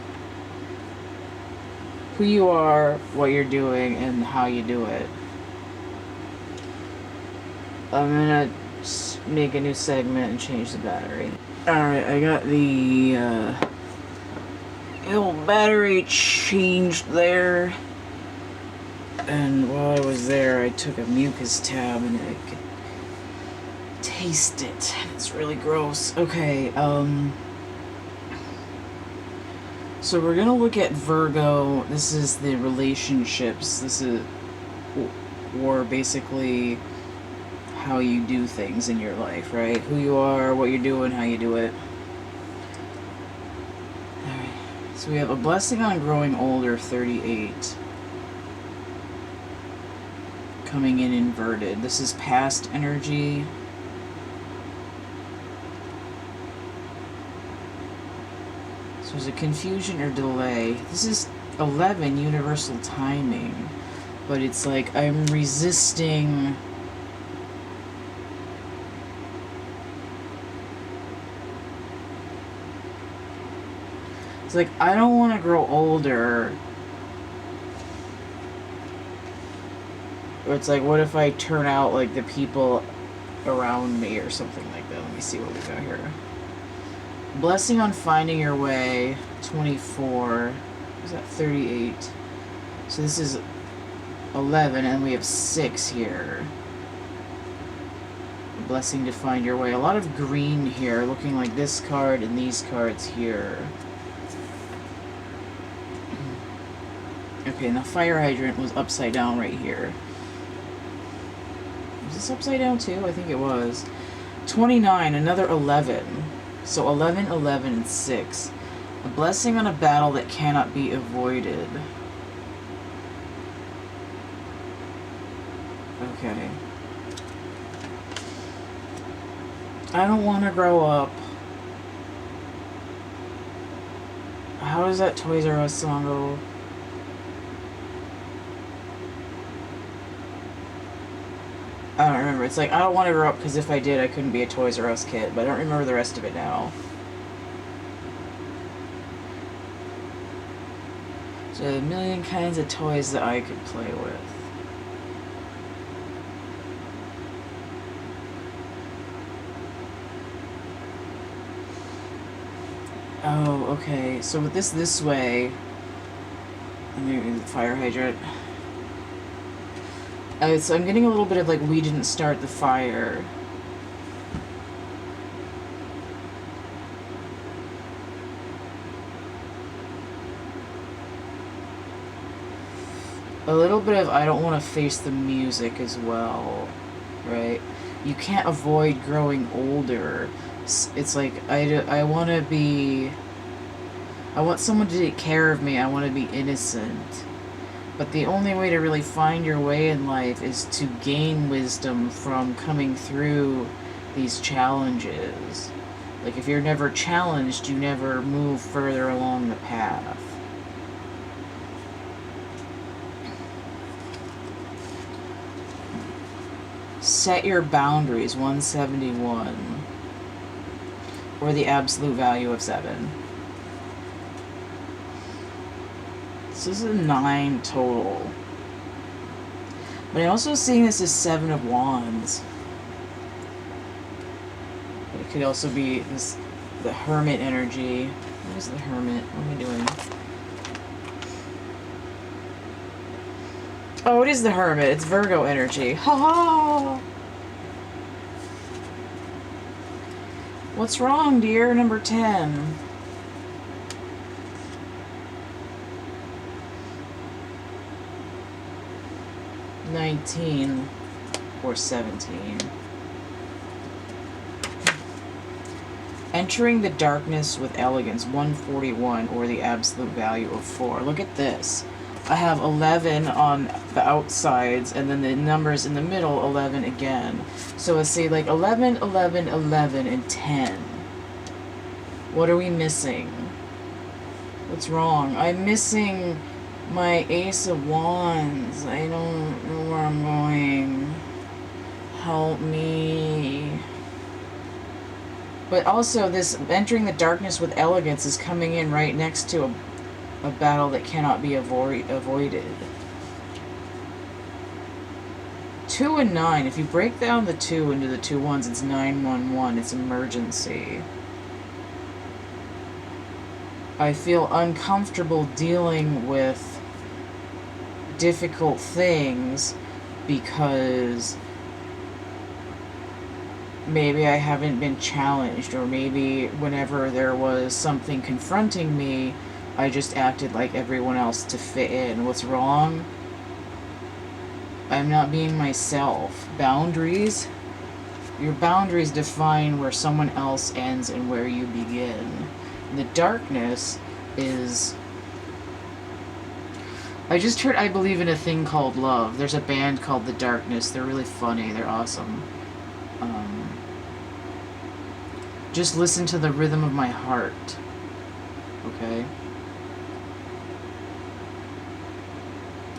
who you are, what you're doing, and how you do it. I'm gonna make a new segment and change the battery. Alright, I got the old battery changed there. And while I was there, I took a mucus tab and I could taste it. It's really gross. Okay, so we're gonna look at Virgo. This is the relationships. This is, or basically how you do things in your life, right? Who you are, what you're doing, how you do it. Alright, so we have a blessing on growing older, 38. Coming in inverted. This is past energy. So there's a confusion or delay. This is 11, universal timing. But it's like I'm resisting. It's like I don't want to grow older. Or it's like, what if I turn out like the people around me or something like that? Let me see what we got here. Blessing on finding your way, 24. Is that 38? So this is 11, and we have 6 here. Blessing to find your way. A lot of green here, looking like this card and these cards here. Okay, and the fire hydrant was upside down right here. Was this upside down too? I think it was. 29, another 11. So 11, 11, and 6. A blessing on a battle that cannot be avoided. Okay. I don't want to grow up. How does that Toys R Us song go? I don't remember. It's like, I don't want to grow up because if I did, I couldn't be a Toys R Us kid. But I don't remember the rest of it now. So a million kinds of toys that I could play with. Oh, okay. So with this way, I'm gonna do the fire hydrant. So I'm getting a little bit of like, we didn't start the fire. A little bit of I don't want to face the music as well, right? you can't avoid growing older. It's like, I want to be, I want someone to take care of me. I want to be innocent. But the only way to really find your way in life is to gain wisdom from coming through these challenges. Like, if you're never challenged, you never move further along the path. Set your boundaries, 171. Or the absolute value of 7. So this is a 9 total. But I'm also seeing this as 7 of Wands. But it could also be this, the Hermit energy. What is the Hermit? What am I doing? Oh, it is the Hermit. It's Virgo energy. Ha ha! What's wrong, dear? Number 10. $19 or $17. Entering the darkness with elegance, 141, or the absolute value of 4. Look at this. I have 11 on the outsides, and then the numbers in the middle, 11 again. So let's say like 11, 11, 11, and 10. What are we missing? What's wrong? I'm missing my Ace of Wands. I don't know where I'm going. Help me. But also, this entering the darkness with elegance is coming in right next to a battle that cannot be avoided. 2 and 9. If you break down the 2 into the 2 ones, it's 911. It's emergency. I feel uncomfortable dealing with difficult things because maybe I haven't been challenged, or maybe whenever there was something confronting me, I just acted like everyone else to fit in. What's wrong? I'm not being myself. Boundaries? Your boundaries define where someone else ends and where you begin. And the darkness is... I just heard I believe in a thing called love. There's a band called The Darkness. They're really funny. They're awesome. Just listen to the rhythm of my heart. Okay?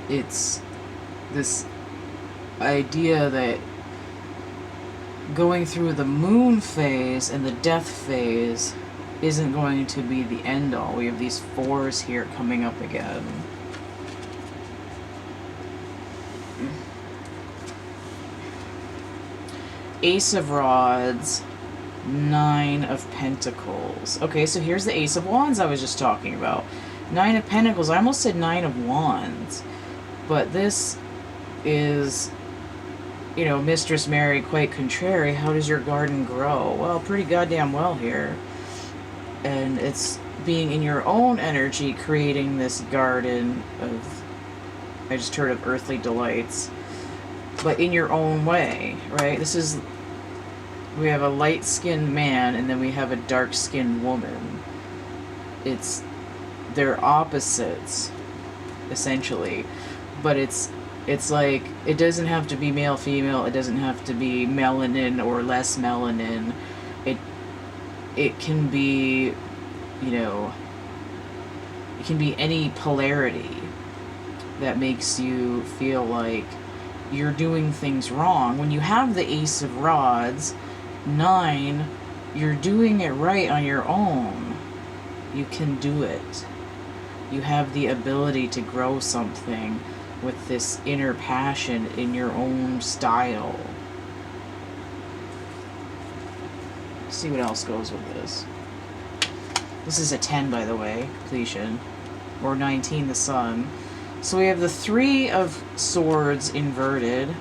It's this idea that going through the moon phase and the death phase isn't going to be the end all. We have these 4s here coming up again. Ace of Rods, 9 of Pentacles. Okay, so here's the Ace of Wands I was just talking about. 9 of Pentacles. I almost said 9 of Wands. But this is, you know, Mistress Mary, quite contrary. How does your garden grow? Well, pretty goddamn well here. And it's being in your own energy, creating this garden of, I just heard of earthly delights, but in your own way, right? This is, we have a light-skinned man, and then we have a dark-skinned woman. They're opposites, essentially. But it's like, it doesn't have to be male, female, it doesn't have to be melanin or less melanin. It can be, you know, it can be any polarity that makes you feel like you're doing things wrong. When you have the Ace of Rods, 9, you're doing it right on your own. You can do it. You have the ability to grow something with this inner passion in your own style. Let's see what else goes with this. This is a 10, by the way, completion. Or 19, the Sun. So we have the 3 of Swords inverted,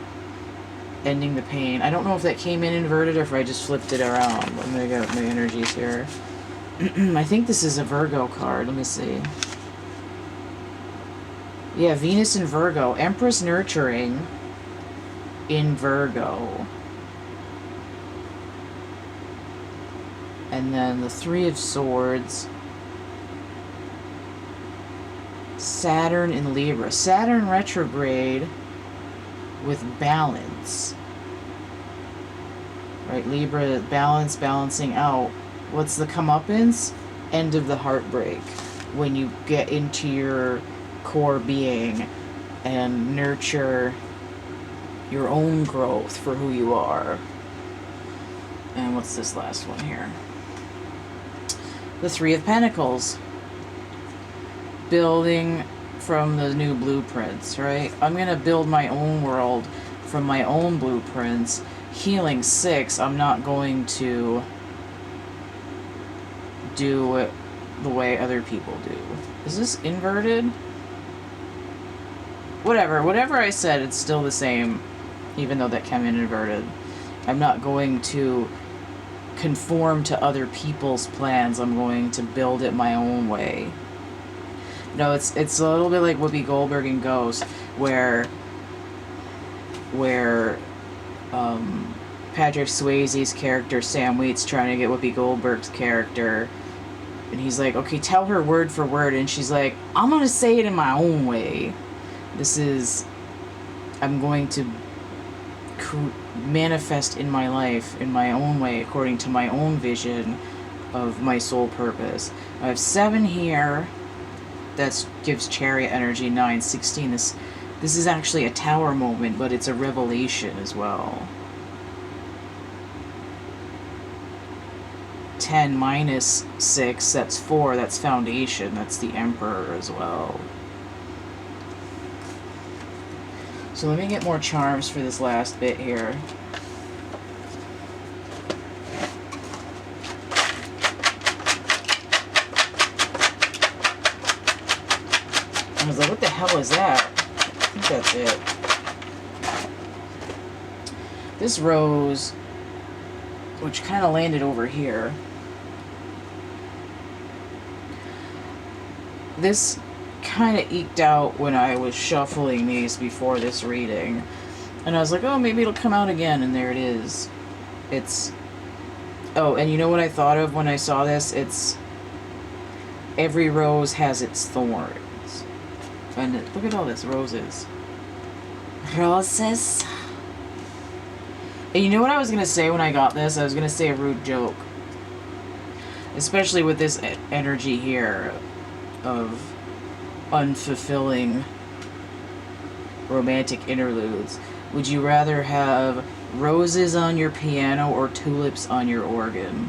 ending the pain. I don't know if that came in inverted or if I just flipped it around. I'm going to get my energies here. I think this is a Virgo card. Let me see. Yeah, Venus in Virgo. Empress nurturing in Virgo. And then the Three of Swords. Saturn in Libra. Saturn retrograde with balance. Right, Libra, balance, balancing out. What's the comeuppance? End of the heartbreak. When you get into your core being and nurture your own growth for who you are. And what's this last one here? The Three of Pentacles. Building from the new blueprints, right? I'm going to build my own world from my own blueprints. Healing 6, I'm not going to do it the way other people do. Is this inverted? Whatever I said, it's still the same, even though that came in inverted. I'm not going to conform to other people's plans. I'm going to build it my own way. No, it's a little bit like Whoopi Goldberg in Ghost, where Patrick Swayze's character Sam Wheat's trying to get Whoopi Goldberg's character, and he's like, okay, tell her word for word, and she's like, I'm gonna say it in my own way. I'm going to manifest in my life in my own way, according to my own vision of my soul purpose. I have 7 here. That gives Chariot energy. 9, 16. This is actually a Tower moment, but it's a revelation as well. 10 minus 6, that's 4. That's Foundation. That's the Emperor as well. So let me get more charms for this last bit here. I was like, what the hell is that? I think that's it. This rose, which kind of landed over here, this kind of eked out when I was shuffling these before this reading. And I was like, oh, maybe it'll come out again, and there it is. Oh, and you know what I thought of when I saw this? Every rose has its thorns. And look at all this, roses. Roses. And you know what I was going to say when I got this? I was going to say a rude joke. Especially with this energy here of unfulfilling romantic interludes. Would you rather have roses on your piano or tulips on your organ?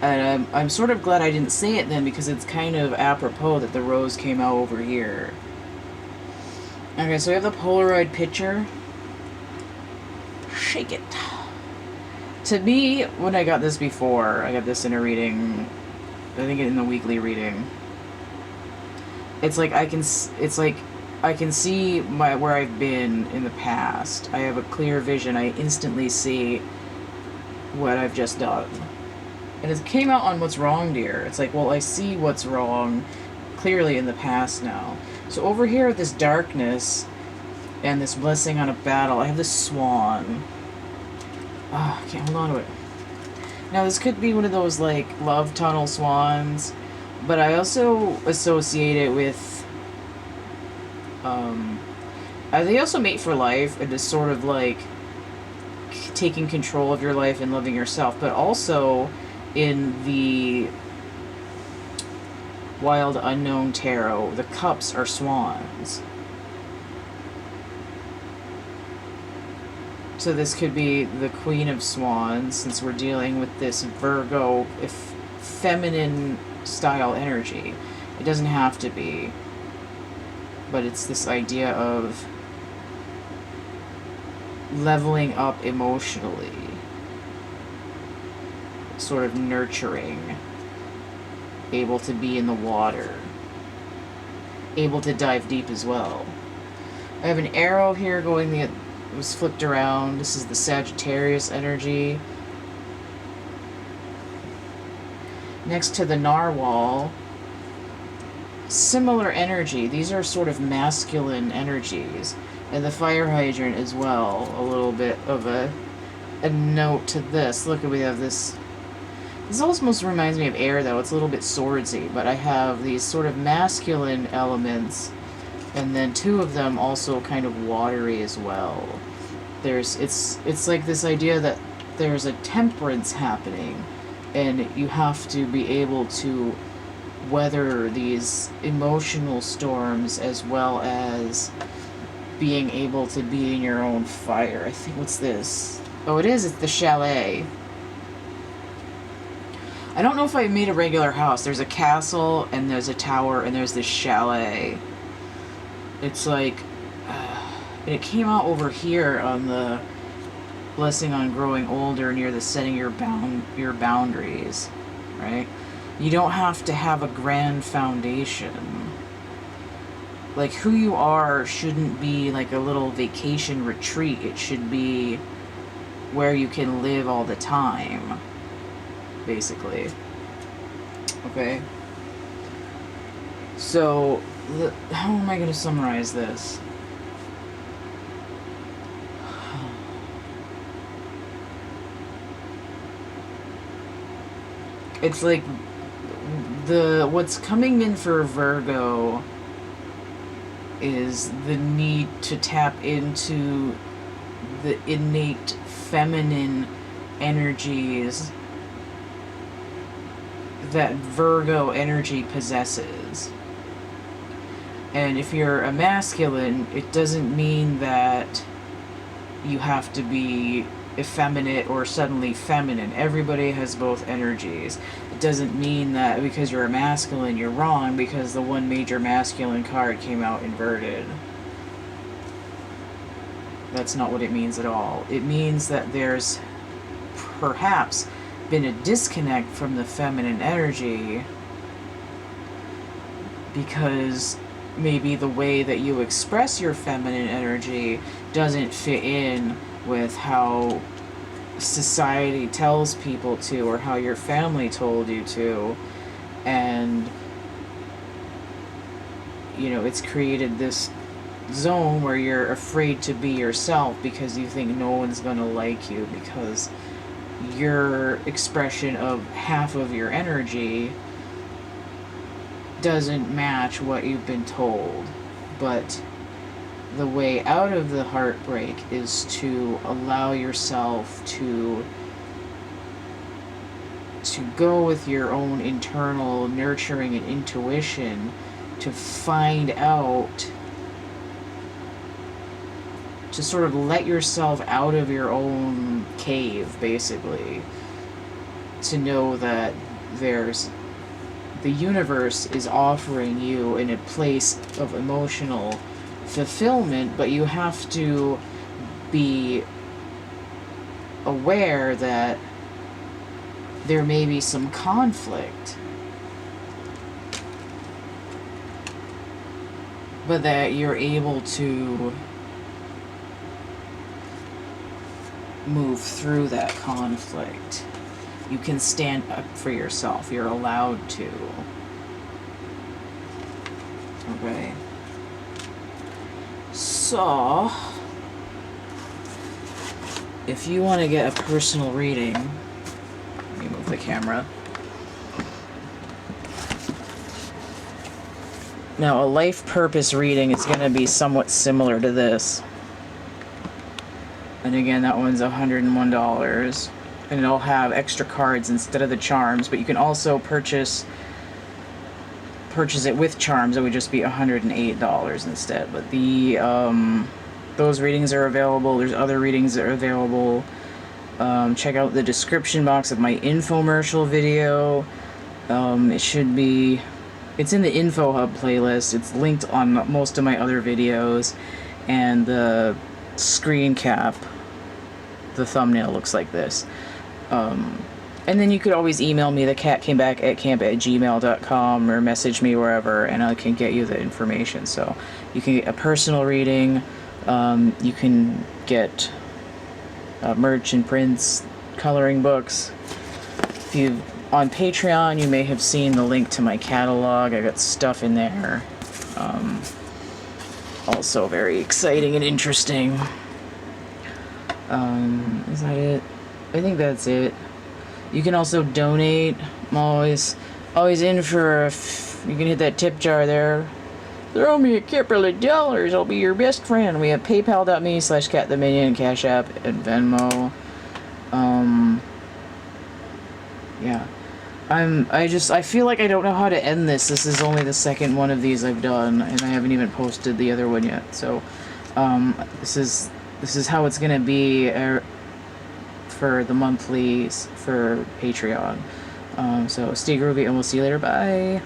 And I'm sort of glad I didn't say it then, because it's kind of apropos that the rose came out over here. Okay, so we have the Polaroid picture. Shake it. To me, when I got this before, I got this in a reading, I think in the weekly reading, it's like I can see where I've been in the past. I have a clear vision. I instantly see what I've just done. And it came out on What's Wrong, Dear. It's like, well, I see what's wrong clearly in the past now. So over here with this darkness and this blessing on a battle, I have this swan. Ah, I can't hold on to it. Now, this could be one of those, like, love tunnel swans, but I also associate it with, they also mate for life, and is sort of like taking control of your life and loving yourself, but also in the Wild Unknown Tarot, the cups are swans. So this could be the Queen of Swans, since we're dealing with this Virgo, feminine style energy. It doesn't have to be, but it's this idea of leveling up emotionally. Sort of nurturing, able to be in the water, able to dive deep as well. I have an arrow here going, it was flipped around. This is the Sagittarius energy. Next to the Narwhal, similar energy. These are sort of masculine energies. And the Fire Hydrant as well, a little bit of a note to this. Look, we have this This almost reminds me of air, though. It's a little bit swordsy, but I have these sort of masculine elements, and then two of them also kind of watery as well. It's like this idea that there's a temperance happening, and you have to be able to weather these emotional storms as well as being able to be in your own fire. I think, what's this? Oh, it's the chalet. I don't know if I made a regular house. There's a castle, and there's a tower, and there's this chalet. It's like, it came out over here on the Blessing on Growing Older near the setting your boundaries, right? You don't have to have a grand foundation. Like, who you are shouldn't be like a little vacation retreat. It should be where you can live all the time, basically. Okay? So, how am I going to summarize this? It's like what's coming in for Virgo is the need to tap into the innate feminine energies that Virgo energy possesses. And if you're a masculine, it doesn't mean that you have to be effeminate or suddenly feminine. Everybody has both energies. It doesn't mean that because you're a masculine you're wrong because the one major masculine card came out inverted. That's not what it means at all. It means that there's perhaps been a disconnect from the feminine energy because maybe the way that you express your feminine energy doesn't fit in with how society tells people to or how your family told you to, and it's created this zone where you're afraid to be yourself because you think no one's gonna like you because your expression of half of your energy doesn't match what you've been told. But the way out of the heartbreak is to allow yourself to go with your own internal nurturing and intuition to find out, to sort of let yourself out of your own cave, basically, to know that the universe is offering you in a place of emotional fulfillment, but you have to be aware that there may be some conflict, but that you're able to move through that conflict. You can stand up for yourself. You're allowed to. Okay. So, if you want to get a personal reading, let me move the camera. Now, a life purpose reading is going to be somewhat similar to this. And again, that one's $101. And it'll have extra cards instead of the charms, but you can also purchase it with charms. It would just be $108 instead. But those readings are available. There's other readings that are available. Check out the description box of my infomercial video. It's in the Info Hub playlist. It's linked on most of my other videos, and the screen cap, the thumbnail looks like this. And then you could always email me, thecatcamebackatcamp@gmail.com, or message me wherever, and I can get you the information. So you can get a personal reading. You can get merch and prints, coloring books. On Patreon, you may have seen the link to my catalog. I got stuff in there. Also very exciting and interesting. Is that it? I think that's it. You can also donate. I'm always in for you can hit that tip jar there. Throw me a couple of dollars, I'll be your best friend. We have paypal.me/CATtheMinion, Cash App, and Venmo. Yeah. I feel like I don't know how to end this. This is only the second one of these I've done, and I haven't even posted the other one yet. So, this is how it's gonna be for the monthlies for Patreon. So stay groovy, and we'll see you later. Bye.